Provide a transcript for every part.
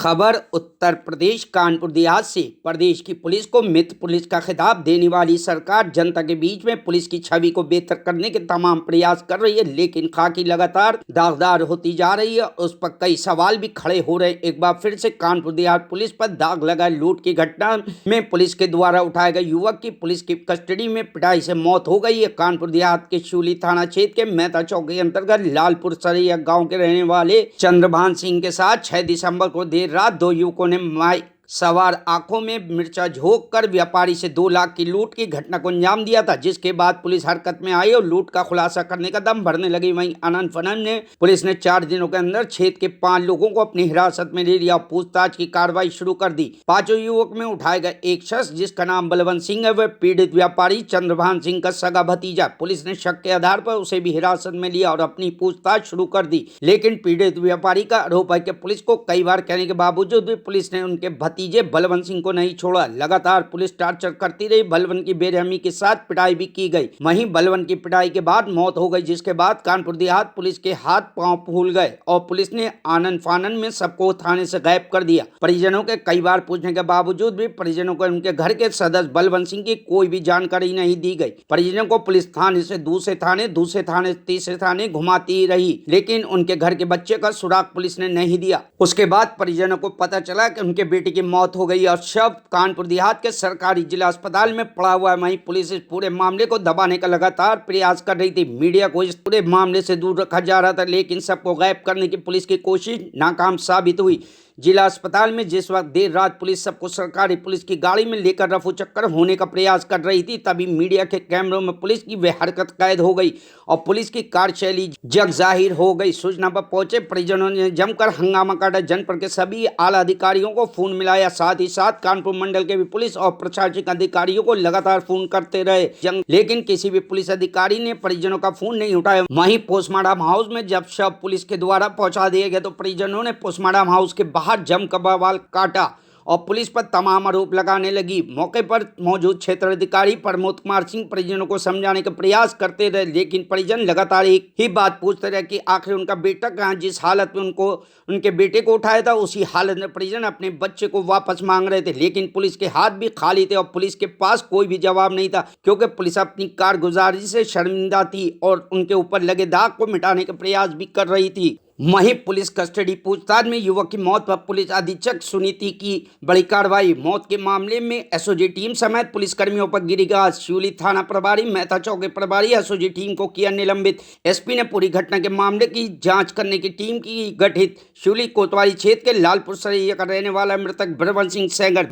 खबर उत्तर प्रदेश कानपुर देहात से। प्रदेश की पुलिस को मित्र पुलिस का खिताब देने वाली सरकार जनता के बीच में पुलिस की छवि को बेहतर करने के तमाम प्रयास कर रही है, लेकिन खाकी लगातार दागदार होती जा रही है। उस पर कई सवाल भी खड़े हो रहे हैं। एक बार फिर से कानपुर देहात पुलिस पर दाग लगाए लूट की घटना में पुलिस के द्वारा उठाए गए युवक की पुलिस की कस्टडी में पिटाई से मौत हो गई है। कानपुर देहात के शिवली थाना क्षेत्र के मेहता चौक के अंतर्गत लालपुर सरैया गाँव के रहने वाले चंद्रभान सिंह के साथ 6 दिसंबर को देर रात दो युवकों ने बाइक सवार आंखों में मिर्चा झोंक कर व्यापारी से 2 लाख की लूट की घटना को अंजाम दिया था, जिसके बाद पुलिस हरकत में आई और लूट का खुलासा करने का दम भरने लगी। वहीं आनंद फनन ने पुलिस ने 4 दिनों के अंदर क्षेत्र के 5 लोगों को अपनी हिरासत में ले लिया और पूछताछ की कार्रवाई शुरू कर दी। 5 युवक में उठाए गए एक शख्स जिसका नाम बलवंत सिंह है, वह पीड़ित व्यापारी चंद्रभान सिंह का सगा भतीजा। पुलिस ने शक के आधार पर उसे भी हिरासत में लिया और अपनी पूछताछ शुरू कर दी, लेकिन पीड़ित व्यापारी का आरोप है कि पुलिस को कई बार कहने के बावजूद भी पुलिस ने उनके भतीजे बलवंत सिंह को नहीं छोड़ा। लगातार पुलिस टार्चर करती रही। बलवंत की बेरहमी के साथ पिटाई भी की गई। वहीं बलवंत की पिटाई के बाद मौत हो गई, जिसके बाद कानपुर देहात पुलिस के हाथ पांव फूल गए और पुलिस ने आनंद फानन में सबको थाने से गायब कर दिया। परिजनों के कई बार पूछने के बावजूद भी परिजनों को उनके घर के सदस्य बलवंत सिंह की कोई भी जानकारी नहीं दी गई। परिजनों को पुलिस थाने से दूसरे थाने तीसरे थाने घुमाती रही, लेकिन उनके घर के बच्चे का सुराग पुलिस ने नहीं दिया। उसके बाद परिजनों को पता चला कि उनके बेटे की मौत हो गई और शव कानपुर देहात के सरकारी जिला अस्पताल में पड़ा हुआ है। वहीं पुलिस इस पूरे मामले को दबाने का लगातार प्रयास कर रही थी। मीडिया को इस पूरे मामले से दूर रखा जा रहा था, लेकिन सबको गायब करने की पुलिस की कोशिश नाकाम साबित हुई। जिला अस्पताल में जिस वक्त देर रात पुलिस सबको सरकारी पुलिस की गाड़ी में लेकर रफू चक्कर होने का प्रयास कर रही थी, तभी मीडिया के कैमरों में पुलिस की वह हरकत कैद हो गई और पुलिस की कार्यशैली जग जाहिर हो गई। सूचना पर पहुंचे परिजनों ने जमकर हंगामा काटा। जनपद के सभी आला अधिकारियों को फोन मिलाया, साथ ही साथ कानपुर मंडल के भी पुलिस और प्रशासनिक अधिकारियों को लगातार फोन करते रहे, लेकिन किसी भी पुलिस अधिकारी ने परिजनों का फोन नहीं उठाया। वहीं पोस्टमार्टम हाउस में जब शव पुलिस के द्वारा पहुंचा दिए गए तो परिजनों ने पोस्टमार्टम हाउस के बाहर जमकर बवाल काटा और पुलिस पर तमाम आरोप लगाने लगी। मौके पर मौजूद क्षेत्र अधिकारी प्रमोद कुमार सिंह परिजनों को समझाने का प्रयास करते रहे, लेकिन परिजन लगातार एक ही बात पूछते रहे कि आखिर उनका बेटा कहाँ। जिस हालत में उनके बेटे को उठाया था, उसी हालत में परिजन अपने बच्चे को वापस मांग रहे थे, लेकिन पुलिस के हाथ भी खाली थे और पुलिस के पास कोई भी जवाब नहीं था, क्योंकि पुलिस अपनी कारगुजारी से शर्मिंदा थी और उनके ऊपर लगे दाग को मिटाने का प्रयास भी कर रही थी। वहीं पुलिस कस्टडी पूछताछ में युवक की मौत पर पुलिस अधीक्षक सुनीति की बड़ी कार्रवाई। मौत के मामले में एसओजी टीम समेत पुलिस कर्मियों पर गिरी गाज। शिवली थाना प्रभारी मेहता चौक के प्रभारी एसओजी टीम को किया निलंबित। एसपी ने पूरी घटना के मामले की जांच करने की टीम की गठित। शिवली कोतवाली क्षेत्र के लालपुर सरैया का रहने वाला मृतक बलवंत सिंह सेंगर।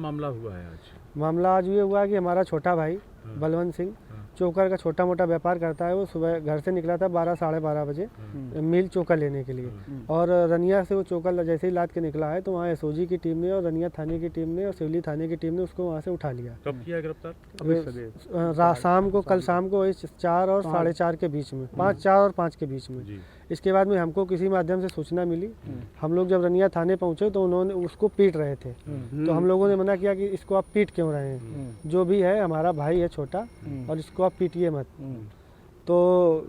मामला आज ये हुआ कि हमारा छोटा भाई बलवंत सिंह चोकर का छोटा मोटा व्यापार करता है। वो सुबह घर से निकला था 12 साढ़े 12 बजे मिल चोकर लेने के लिए, और रनिया से वो चोकर जैसे ही लाद के निकला है तो वहाँ एसओजी की टीम ने और रनिया थाने की टीम ने और सिवली थाने की टीम ने उसको वहाँ से उठा लिया। कब किया गिरफ्तार? शाम को, कल शाम को 4 और 4:30 के बीच में, 4 और 5 के बीच में। इसके बाद में हमको किसी माध्यम से सूचना मिली। हम लोग जब रनिया थाने पहुंचे तो उन्होंने उसको पीट रहे थे, तो हम लोगों ने मना किया कि इसको आप पीट क्यों रहे हैं, जो भी है हमारा भाई है छोटा और इसको आप पीटिए मत। तो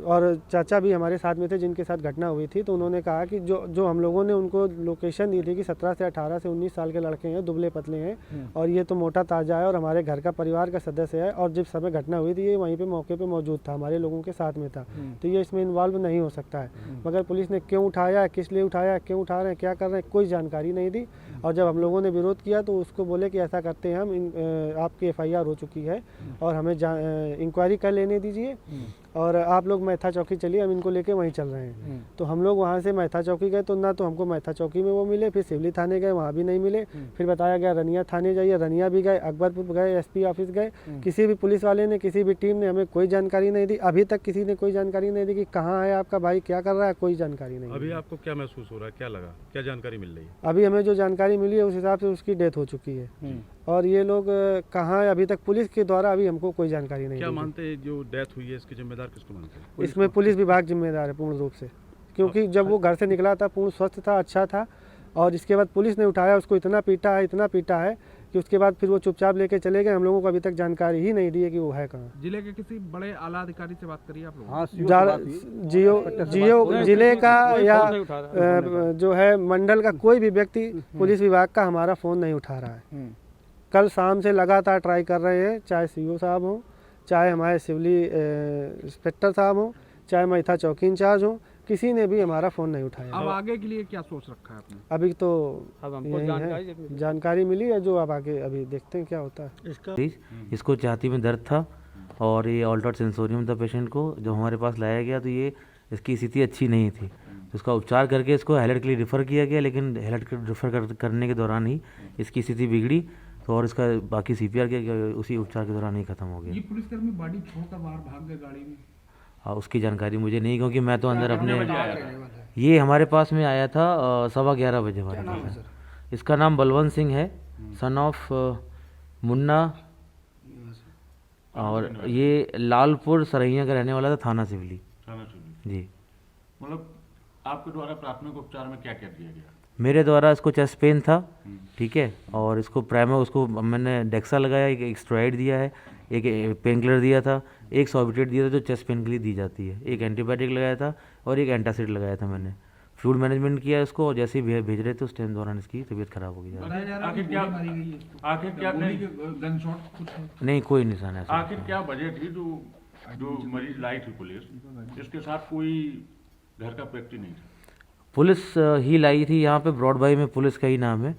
और चाचा भी हमारे साथ में थे जिनके साथ घटना हुई थी, तो उन्होंने कहा कि जो हम लोगों ने उनको लोकेशन दी थी कि 17 से 18 से 19 साल के लड़के हैं, दुबले पतले हैं और ये तो मोटा ताज़ा है और हमारे घर का परिवार का सदस्य है, और जिस समय घटना हुई थी ये वहीं पे मौके पे मौजूद था, हमारे लोगों के साथ में था, तो ये इसमें इन्वॉल्व नहीं हो सकता है। मगर पुलिस ने क्यों उठाया, किस लिए उठाया, क्यों उठा रहे हैं, क्या कर रहे हैं, कोई जानकारी नहीं दी। और जब हम लोगों ने विरोध किया तो उसको बोले कि ऐसा करते हैं हम, आपकी FIR हो चुकी है और हमें इंक्वायरी कर लेने दीजिए और आप लोग मेहता चौकी चलिए, हम इनको लेके वहीं चल रहे हैं। तो हम लोग वहाँ से मेहता चौकी गए तो ना तो हमको मेहता चौकी में वो मिले, फिर सिवली थाने गए, वहाँ भी नहीं मिले। फिर बताया गया रनिया थाने जाइए, रनिया भी गए, अकबरपुर गए, SP ऑफिस गए। किसी भी पुलिस वाले ने, किसी भी टीम ने हमें कोई जानकारी नहीं दी। अभी तक किसी ने कोई जानकारी नहीं दी कि कहाँ है आपका भाई, क्या कर रहा है, कोई जानकारी नहीं। अभी आपको क्या महसूस हो रहा है, क्या लगा, क्या जानकारी मिल रही है? अभी हमें जो जानकारी मिली है उस हिसाब से उसकी डेथ हो चुकी है, और ये लोग कहाँ है अभी तक पुलिस के द्वारा अभी हमको कोई जानकारी नहीं। क्या मानते हैं जो डेथ हुई है इसके जिम्मेदार किसको मानते हैं? इसमें पुलिस विभाग जिम्मेदार है पूर्ण रूप से, क्योंकि जब वो घर से निकला था पूर्ण स्वस्थ था, अच्छा था, और इसके बाद पुलिस ने उठाया, उसको इतना पीटा है कि उसके बाद फिर वो चुपचाप लेके चले गए। हम लोगों को अभी तक जानकारी ही नहीं दी है कि वो है कहाँ। जिले के किसी बड़े आला अधिकारी से बात करिए आप लोग। हाँ जियो जिले का या जो है मंडल का कोई भी व्यक्ति पुलिस विभाग का हमारा फ़ोन नहीं उठा रहा है। कल शाम से लगातार ट्राई कर रहे हैं, चाहे सीओ साहब हों, चाहे हमारे सिवली इंस्पेक्टर साहब हों, चाहे मैथा चौकी इंचार्ज हों, किसी ने भी हमारा फ़ोन नहीं उठाया। अब आगे के लिए क्या सोच रखा है आपने? अभी तो यही है, जानकारी मिली है जो अब आगे अभी देखते हैं क्या होता है। इसको छाती में दर्द था और ये ऑल्टर्ड सेंसोरियम था पेशेंट को। जब हमारे पास लाया गया तो ये इसकी स्थिति अच्छी नहीं थी, तो इसका उपचार करके इसको हैलट के लिए रेफ़र किया गया, लेकिन हैलट रेफ़र करने के दौरान ही इसकी स्थिति बिगड़ी, तो और इसका बाकी CPR के उसी उपचार के दौरान ही ख़त्म हो गया। ये पुलिसकर्मी बॉडी छोड़कर बाहर भाग गए गाड़ी में? उसकी जानकारी मुझे नहीं, क्योंकि मैं तो अंदर अपने ये हमारे पास में आया था 11:15 बजे हमारे पास। इसका नाम बलवंत सिंह है, सन ऑफ मुन्ना, और ये लालपुर सरैया का रहने वाला था, थाना सिवली जी। मतलब आपके द्वारा प्राथमिक उपचार में क्या क्या दिया गया? मेरे द्वारा इसको चेस्ट पेन था, ठीक है, और इसको उसको मैंने डेक्सा लगाया, एक स्टेरॉइड दिया है, एक पेन किलर दिया था, एक सॉर्बिट्रेट दिया था जो चेस्ट पेन के लिए दी जाती है, एक एंटीबायोटिक लगाया था और एक एंटासिड लगाया था मैंने। फ्लूइड मैनेजमेंट किया इसको, और जैसे ही भेज रहे थे उस टाइम दौरान इसकी तबीयत खराब हो गई। आखिर क्या गन शॉट कुछ है? नहीं, कोई निशान है। आखिर क्या वजह थी जो मरीज लाई थी पुलिस, इसके साथ कोई घर का व्यक्ति नहीं था? पुलिस ही लाई थी यहाँ पे, ब्रॉडबाई में पुलिस का ही नाम है,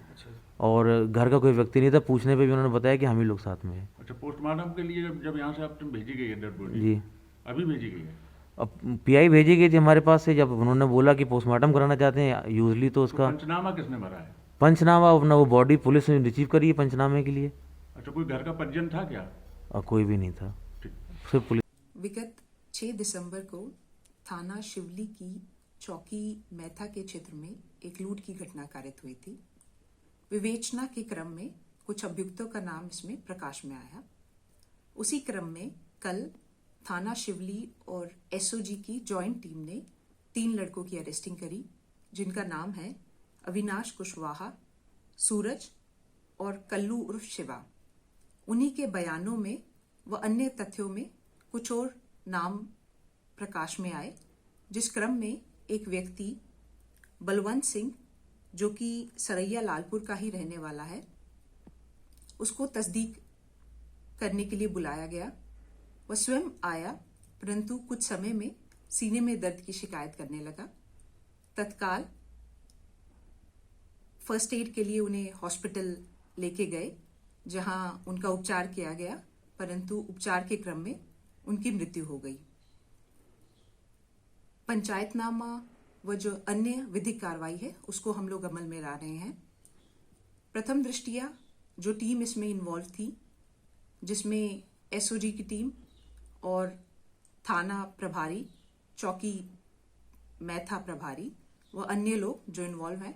और घर का कोई व्यक्ति नहीं था। पूछने पे भी उन्होंने बताया कि हम ही लोग साथ में हैं। अच्छा, पोस्टमार्टम के लिए जब यहाँ से आप भेजी गई है डेड बॉडी? जी, अभी भेजी गई है? अब PI भेजी गई थी हमारे पास से, जब उन्होंने बोला कि पोस्टमार्टम कराना चाहते हैं यूजली, तो उसका पंचनामा किसने भरा है? पंचनामा अपना वो बॉडी पुलिस ने रिसीव करी है पंचनामे के लिए। अच्छा, कोई घर का परिजन था क्या? कोई भी नहीं था, सिर्फ पुलिस। विगत 6 दिसंबर को थाना शिवली की चौकी मैथा के क्षेत्र में एक लूट की घटना कारित हुई थी। विवेचना के क्रम में कुछ अभियुक्तों का नाम इसमें प्रकाश में आया। उसी क्रम में कल थाना शिवली और SOG की जॉइंट टीम ने 3 लड़कों की अरेस्टिंग करी, जिनका नाम है अविनाश कुशवाहा, सूरज और कल्लू उर्फ शिवा। उन्हीं के बयानों में व अन्य तथ्यों में कुछ और नाम प्रकाश में आए, जिस क्रम में एक व्यक्ति बलवंत सिंह, जो कि सरैया लालपुर का ही रहने वाला है, उसको तस्दीक करने के लिए बुलाया गया। वह स्वयं आया, परंतु कुछ समय में सीने में दर्द की शिकायत करने लगा। तत्काल फर्स्ट एड के लिए उन्हें हॉस्पिटल लेके गए, जहां उनका उपचार किया गया, परंतु उपचार के क्रम में उनकी मृत्यु हो गई। पंचायतनामा व जो अन्य विधिक कार्रवाई है उसको हम लोग अमल में ला रहे हैं। प्रथम दृष्टिया जो टीम इसमें इन्वॉल्व थी, जिसमें SOG की टीम और थाना प्रभारी, चौकी मैथा प्रभारी व अन्य लोग जो इन्वॉल्व हैं,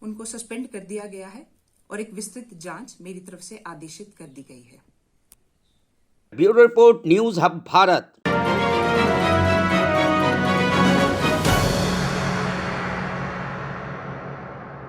उनको सस्पेंड कर दिया गया है और एक विस्तृत जांच मेरी तरफ से आदेशित कर दी गई है। Bureau report, news hub Bharat.